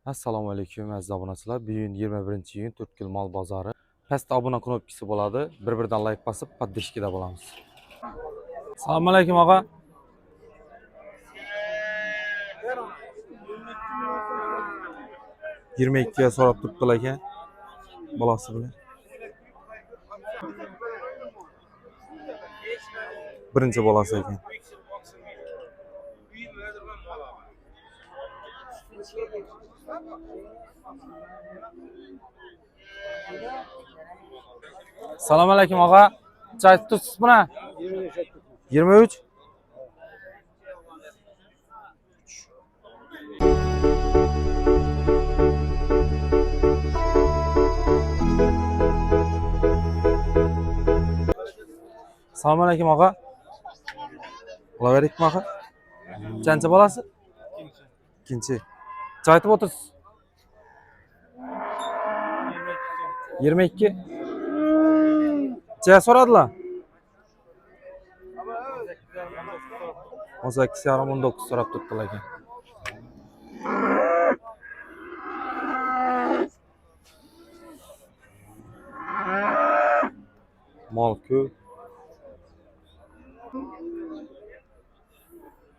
Assalomu alaykum aziz obunachilar. Bugun 21-iyun Turkil mol bozori. Pastda obuna knopkasi bo'ladi. Bir-birdan like bosib, podpishkada bo'lamiz. Assalomu alaykum og'a. 22 ga so'rab turibdilar ekan. Bolasi bilan. Birinchi bolasi ekan. Assalomu alaykum og'a. Chay tutibsiz buni? 23. Assalomu alaykum og'a. Olaverikmi og'a? Qancha bolasi? Ikkinchi. Chay aytib o'tirsiz. 22. Chay so'radilar. 18,5-19 so'rab turibdilar ekan. Mol ko'p.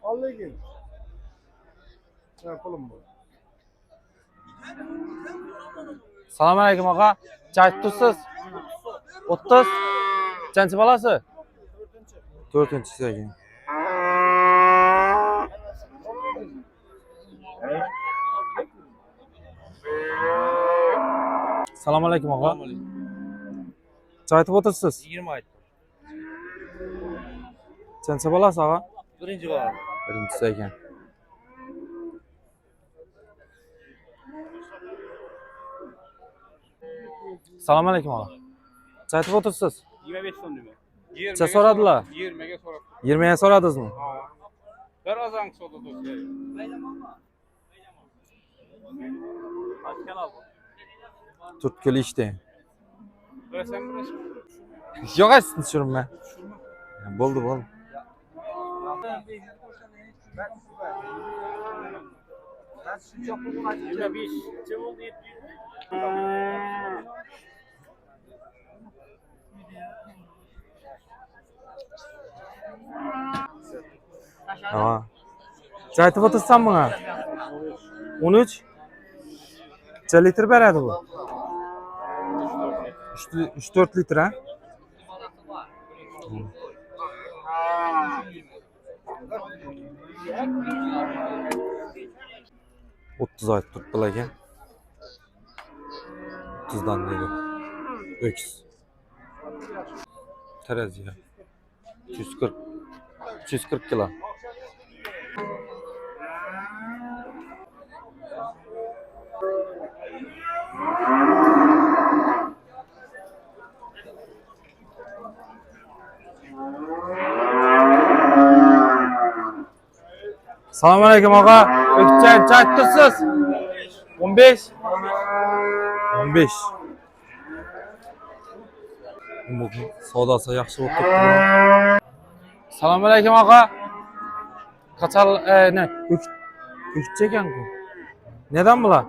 Allegin. Pulim bor. Assalomu alaykum og'a. Chay tutibsiz? 30. Qancha bolasi? 4-chi ekan. Assalomu alaykum og'a. Chay aytib o'tirsiz? 20 aytdim. Qancha bolasi og'a? Birinchi bo'ladi. Birinchisi ekan. Assalomu alaykum og'a. Chay aytib o'tirsiz? 25 so'm nima? Necha so'radilar? 20 ga so'rab. 20 ga so'radingizmi? Ha. Bir ozan so'da do'stlar. Kaç kanal bu? Turtkul ishda. Bilasan bilasan. Yo'q, sizni tushirma. Bo'ldi. Ha. Chay aytib o'tirsan buna? 13. Necha litr beradi bu? 3-4 litr ha? O'ttiz aytib turibdilar ekan. 30dan dedi. Öküz. Teraziye. 240 kilo. Assalomu alaykum og'a. Chay tutibsiz? 15. 15. Bu savdosi yaxshi bo'lib turibdi. Assalomu alaykum og'a. Qachon ne? Uchcha ekan-ku. Neden bular?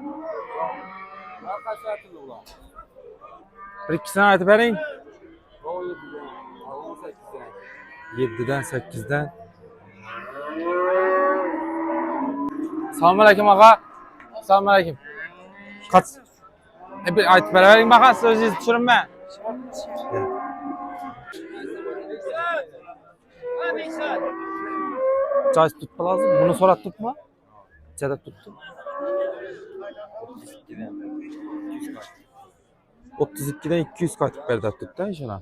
Bir ikisini aytib bering. 7dan 8dan. Assalomu alaykum og'a. Assalomu alaykum. Bir aytib bering baqa, siz o'zingiz tushunma. Chay tutib lazım. Bunu so'rab turibmi? Nechada turibdi? 32dan 200 qaytib berdi turibdi ishona.